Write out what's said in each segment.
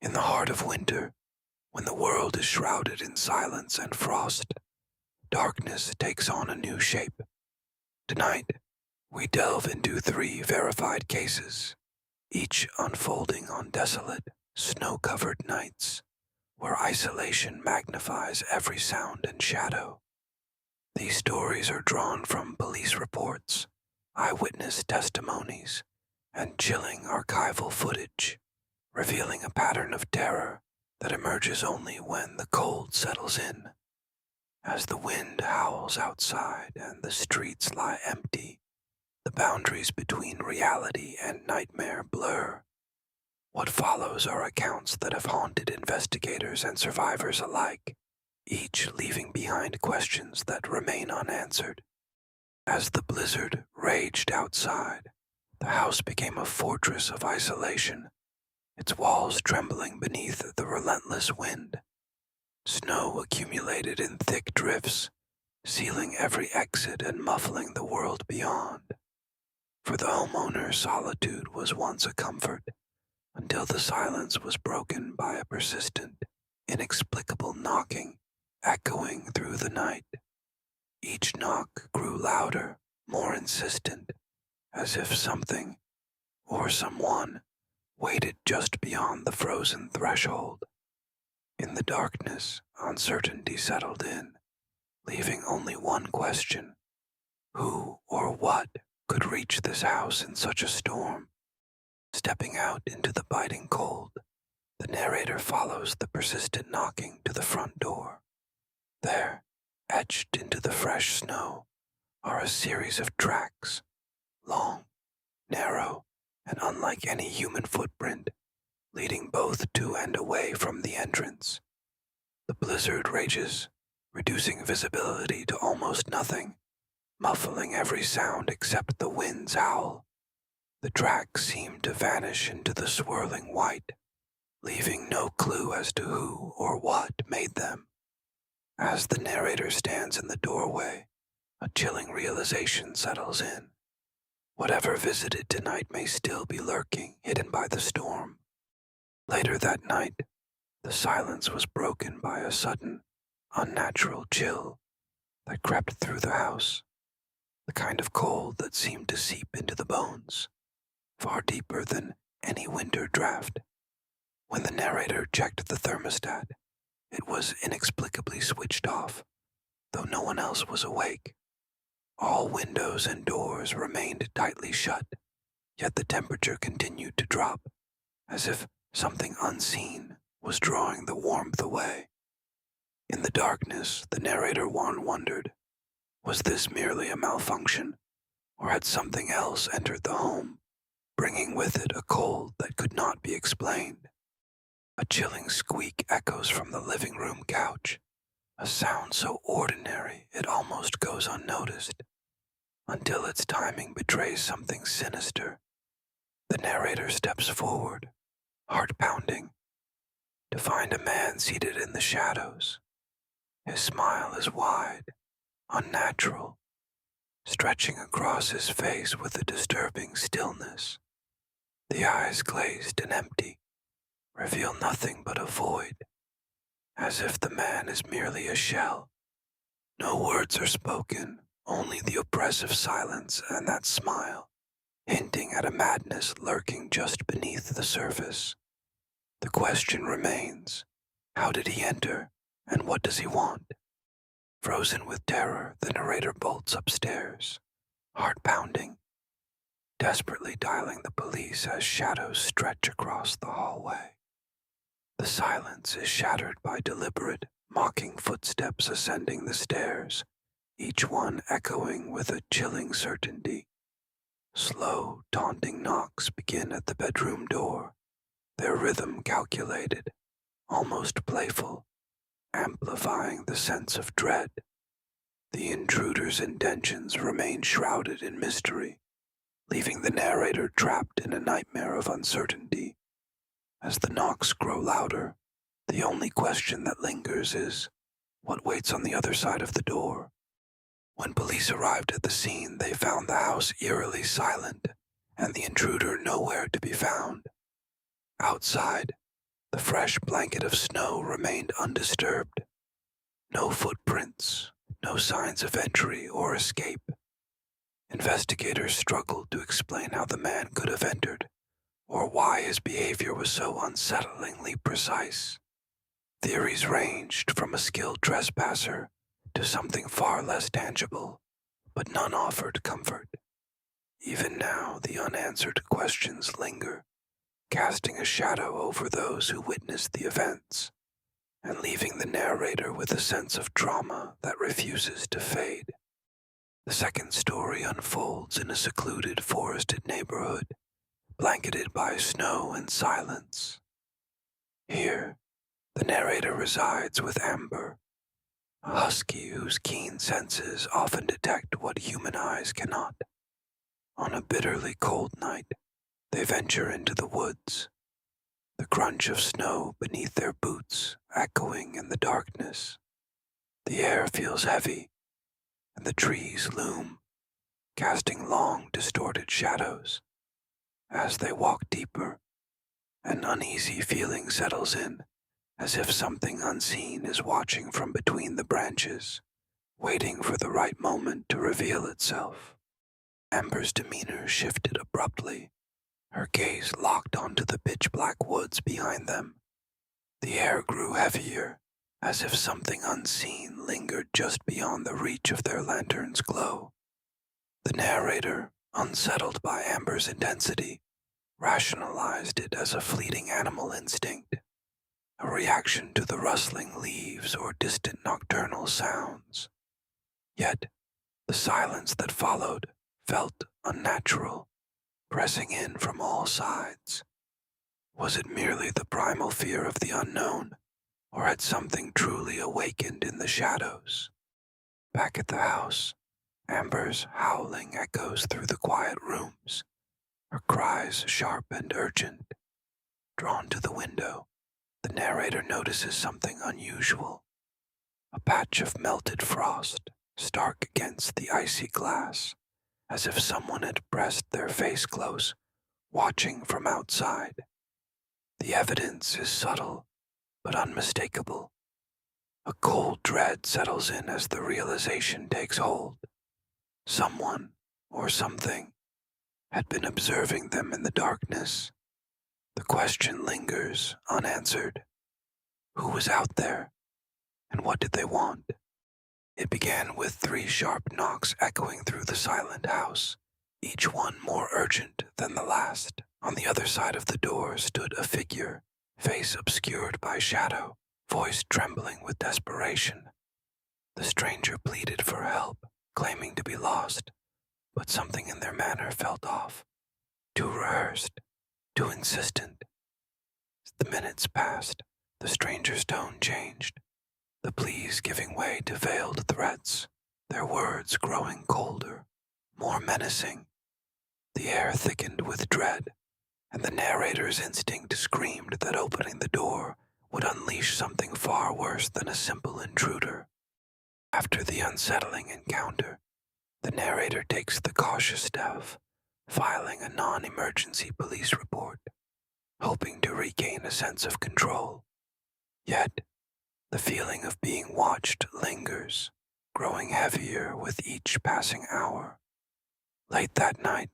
In the heart of winter, when the world is shrouded in silence and frost, darkness takes on a new shape. Tonight, we delve into 3 verified cases, each unfolding on desolate, snow-covered nights, where isolation magnifies every sound and shadow. These stories are drawn from police reports, eyewitness testimonies, and chilling archival footage, revealing a pattern of terror that emerges only when the cold settles in. As the wind howls outside and the streets lie empty, the boundaries between reality and nightmare blur. What follows are accounts that have haunted investigators and survivors alike, each leaving behind questions that remain unanswered. As the blizzard raged outside, the house became a fortress of isolation, its walls trembling beneath the relentless wind. Snow accumulated in thick drifts, sealing every exit and muffling the world beyond. For the homeowner, solitude was once a comfort, until the silence was broken by a persistent, inexplicable knocking echoing through the night. Each knock grew louder, more insistent, as if something, or someone, waited just beyond the frozen threshold. In the darkness, uncertainty settled in, leaving only one question: who or what could reach this house in such a storm? Stepping out into the biting cold, the narrator follows the persistent knocking to the front door. There, etched into the fresh snow, are a series of tracks, long, narrow, and unlike any human footprint, leading both to and away from the entrance. The blizzard rages, reducing visibility to almost nothing, muffling every sound except the wind's howl. The tracks seem to vanish into the swirling white, leaving no clue as to who or what made them. As the narrator stands in the doorway, a chilling realization settles in. Whatever visited tonight may still be lurking, hidden by the storm. Later that night, the silence was broken by a sudden, unnatural chill that crept through the house, the kind of cold that seemed to seep into the bones, far deeper than any winter draft. When the narrator checked the thermostat, it was inexplicably switched off, though no one else was awake. All windows and doors remained tightly shut, yet the temperature continued to drop, as if something unseen was drawing the warmth away. In the darkness, the narrator wondered, was this merely a malfunction, or had something else entered the home, bringing with it a cold that could not be explained? A chilling squeak echoes from the living room couch, a sound so ordinary it almost goes unnoticed, until its timing betrays something sinister. The narrator steps forward, heart pounding, to find a man seated in the shadows. His smile is wide, unnatural, stretching across his face with a disturbing stillness. The eyes, glazed and empty, reveal nothing but a void, as if the man is merely a shell. No words are spoken, only the oppressive silence and that smile, hinting at a madness lurking just beneath the surface. The question remains, how did he enter, and what does he want? Frozen with terror, the narrator bolts upstairs, heart pounding, desperately dialing the police as shadows stretch across the hallway. The silence is shattered by deliberate, mocking footsteps ascending the stairs, each one echoing with a chilling certainty. Slow, taunting knocks begin at the bedroom door, their rhythm calculated, almost playful, amplifying the sense of dread. The intruder's intentions remain shrouded in mystery, leaving the narrator trapped in a nightmare of uncertainty. As the knocks grow louder, the only question that lingers is, what waits on the other side of the door? When police arrived at the scene, they found the house eerily silent, and the intruder nowhere to be found. Outside, The fresh blanket of snow remained undisturbed. No footprints, no signs of entry or escape. Investigators struggled to explain how the man could have entered, or why his behavior was so unsettlingly precise. Theories ranged from a skilled trespasser to something far less tangible, but none offered comfort. Even now, the unanswered questions linger, casting a shadow over those who witnessed the events, and leaving the narrator with a sense of trauma that refuses to fade. The second story unfolds in a secluded forested neighborhood, blanketed by snow and silence. Here, the narrator resides with Amber, a husky whose keen senses often detect what human eyes cannot. On a bitterly cold night, they venture into the woods, the crunch of snow beneath their boots echoing in the darkness. The air feels heavy, and the trees loom, casting long, distorted shadows. As they walk deeper, an uneasy feeling settles in, as if something unseen is watching from between the branches, waiting for the right moment to reveal itself. Amber's demeanor shifted abruptly, her gaze locked onto the pitch-black woods behind them. The air grew heavier, as if something unseen lingered just beyond the reach of their lantern's glow. The narrator, unsettled by Amber's intensity, rationalized it as a fleeting animal instinct, a reaction to the rustling leaves or distant nocturnal sounds. Yet, the silence that followed felt unnatural, pressing in from all sides. Was it merely the primal fear of the unknown, or had something truly awakened in the shadows? Back at the house, Amber's howling echoes through the quiet rooms, her cries sharp and urgent. Drawn to the window, the narrator notices something unusual. A patch of melted frost, stark against the icy glass, as if someone had pressed their face close, watching from outside. The evidence is subtle, but unmistakable. A cold dread settles in as the realization takes hold. Someone, or something, had been observing them in the darkness. The question lingers, unanswered. Who was out there, and what did they want? It began with 3 sharp knocks echoing through the silent house, each one more urgent than the last. On the other side of the door stood a figure, face obscured by shadow, voice trembling with desperation. The stranger pleaded for help, claiming to be lost, but something in their manner felt off, too rehearsed, too insistent. As the minutes passed, the stranger's tone changed, the pleas giving way to veiled threats, their words growing colder, more menacing. The air thickened with dread, and the narrator's instinct screamed that opening the door would unleash something far worse than a simple intruder. After the unsettling encounter, the narrator takes the cautious step, filing a non-emergency police report, hoping to regain a sense of control. Yet, the feeling of being watched lingers, growing heavier with each passing hour. Late that night,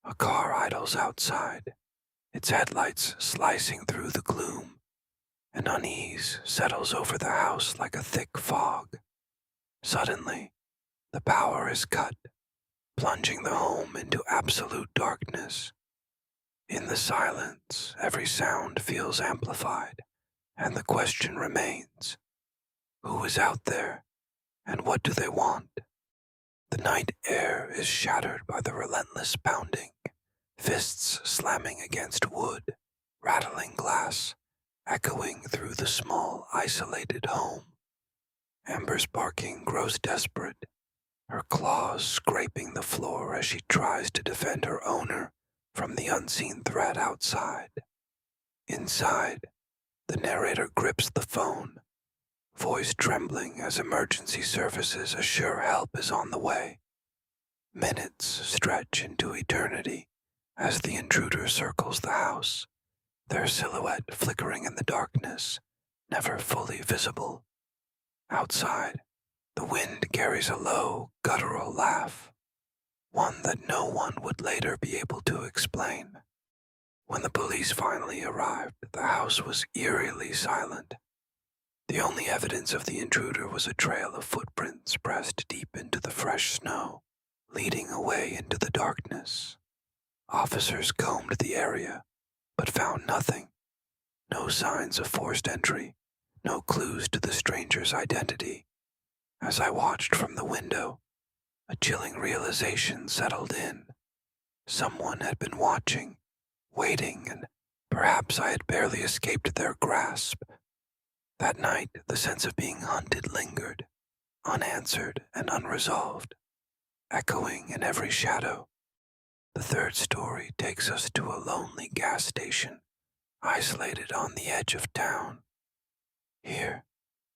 a car idles outside, its headlights slicing through the gloom. An unease settles over the house like a thick fog. Suddenly, the power is cut, plunging the home into absolute darkness. In the silence, every sound feels amplified, and the question remains: who is out there, and what do they want? The night air is shattered by the relentless pounding, fists slamming against wood, rattling glass, echoing through the small, isolated home. Amber's barking grows desperate, her claws scraping the floor as she tries to defend her owner from the unseen threat outside. Inside, the narrator grips the phone, voice trembling as emergency services assure help is on the way. Minutes stretch into eternity as the intruder circles the house, their silhouette flickering in the darkness, never fully visible. Outside, the wind carries a low, guttural laugh, one that no one would later be able to explain. When the police finally arrived, the house was eerily silent. The only evidence of the intruder was a trail of footprints pressed deep into the fresh snow, leading away into the darkness. Officers combed the area, but found nothing. No signs of forced entry, no clues to the stranger's identity. As I watched from the window, a chilling realization settled in. Someone had been watching, waiting, and perhaps I had barely escaped their grasp. That night, the sense of being hunted lingered, unanswered and unresolved, echoing in every shadow. The third story takes us to a lonely gas station, isolated on the edge of town. Here,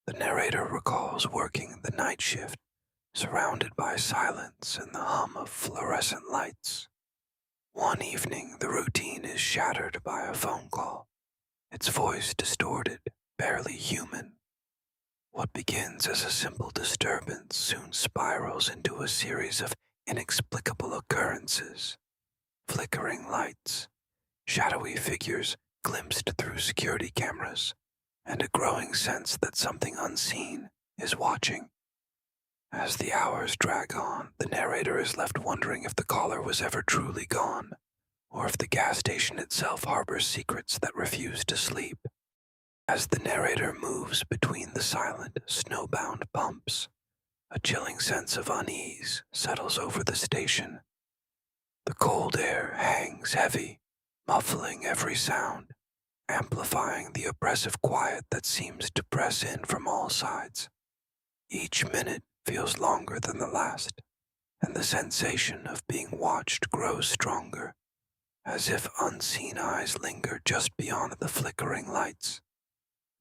the narrator recalls working the night shift, surrounded by silence and the hum of fluorescent lights. One evening, the routine is shattered by a phone call, its voice distorted, barely human. What begins as a simple disturbance soon spirals into a series of inexplicable occurrences. Flickering lights, shadowy figures glimpsed through security cameras, and a growing sense that something unseen is watching. As the hours drag on, the narrator is left wondering if the caller was ever truly gone, or if the gas station itself harbors secrets that refuse to sleep. As the narrator moves between the silent, snowbound pumps, a chilling sense of unease settles over the station. The cold air hangs heavy, muffling every sound, amplifying the oppressive quiet that seems to press in from all sides. Each minute feels longer than the last, and the sensation of being watched grows stronger, as if unseen eyes linger just beyond the flickering lights.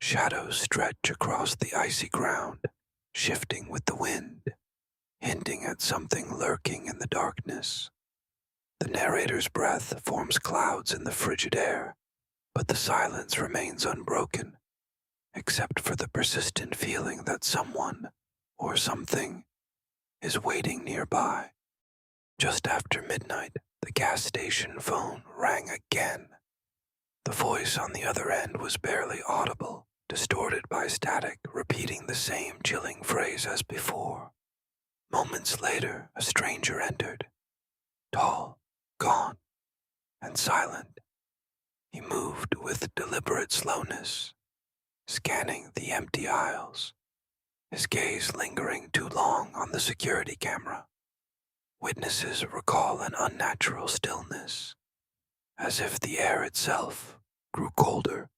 Shadows stretch across the icy ground, shifting with the wind, hinting at something lurking in the darkness. The narrator's breath forms clouds in the frigid air, but the silence remains unbroken, except for the persistent feeling that someone, or something, is waiting nearby. Just after midnight, the gas station phone rang again. The voice on the other end was barely audible, distorted by static, repeating the same chilling phrase as before. Moments later, a stranger entered, tall, gaunt, and silent. He moved with deliberate slowness, scanning the empty aisles, his gaze lingering too long on the security camera. Witnesses recall an unnatural stillness, as if the air itself grew colder.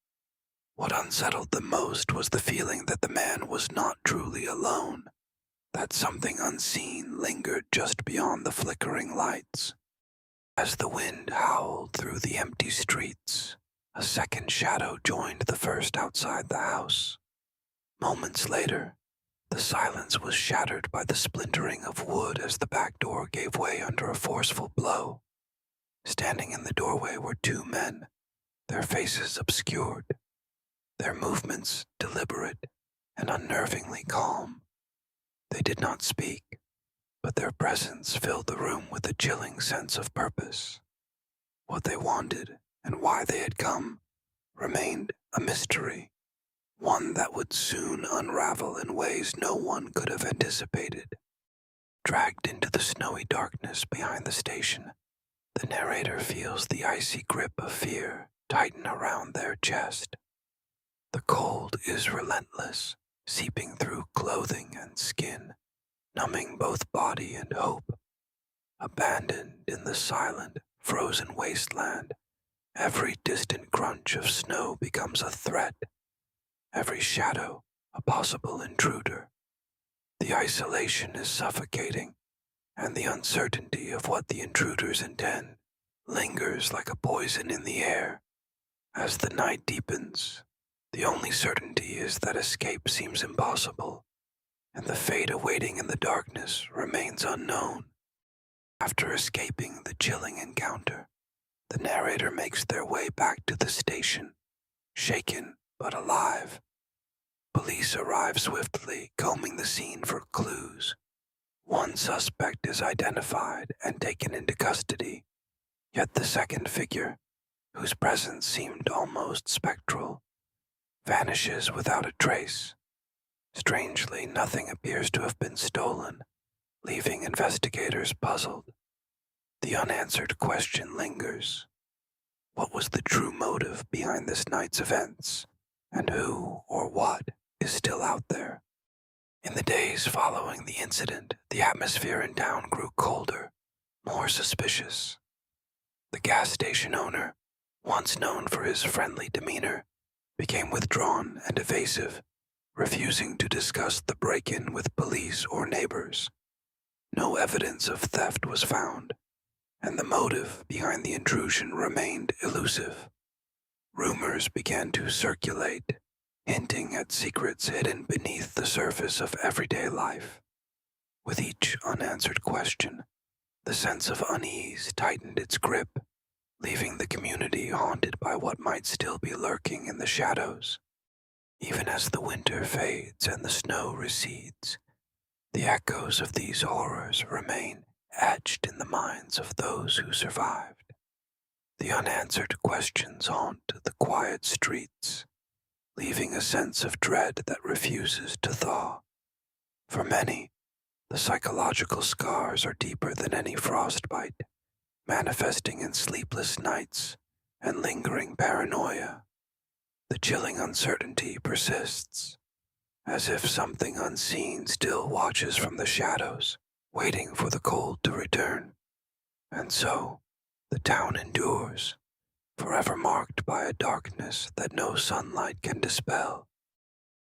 What unsettled them most was the feeling that the man was not truly alone, that something unseen lingered just beyond the flickering lights. As the wind howled through the empty streets, a second shadow joined the first outside the house. Moments later, the silence was shattered by the splintering of wood as the back door gave way under a forceful blow. Standing in the doorway were two men, their faces obscured, their movements deliberate and unnervingly calm. They did not speak, but their presence filled the room with a chilling sense of purpose. What they wanted and why they had come remained a mystery, one that would soon unravel in ways no one could have anticipated. Dragged into the snowy darkness behind the station, the narrator feels the icy grip of fear tighten around their chest. The cold is relentless, seeping through clothing and skin, numbing both body and hope. Abandoned in the silent, frozen wasteland, every distant crunch of snow becomes a threat, every shadow a possible intruder. The isolation is suffocating, and the uncertainty of what the intruders intend lingers like a poison in the air. As the night deepens, the only certainty is that escape seems impossible, and the fate awaiting in the darkness remains unknown. After escaping the chilling encounter, the narrator makes their way back to the station, shaken but alive. Police arrive swiftly, combing the scene for clues. One suspect is identified and taken into custody, yet the second figure, whose presence seemed almost spectral, vanishes without a trace. Strangely, nothing appears to have been stolen, leaving investigators puzzled. The unanswered question lingers. What was the true motive behind this night's events, and who or what is still out there? In the days following the incident, the atmosphere in town grew colder, more suspicious. The gas station owner, once known for his friendly demeanor, became withdrawn and evasive, refusing to discuss the break-in with police or neighbors. No evidence of theft was found, and the motive behind the intrusion remained elusive. Rumors began to circulate, hinting at secrets hidden beneath the surface of everyday life. With each unanswered question, the sense of unease tightened its grip, leaving the community haunted by what might still be lurking in the shadows. Even as the winter fades and the snow recedes, the echoes of these horrors remain etched in the minds of those who survived. The unanswered questions haunt the quiet streets, leaving a sense of dread that refuses to thaw. For many, the psychological scars are deeper than any frostbite, manifesting in sleepless nights and lingering paranoia. The chilling uncertainty persists, as if something unseen still watches from the shadows, waiting for the cold to return. And so, the town endures, forever marked by a darkness that no sunlight can dispel.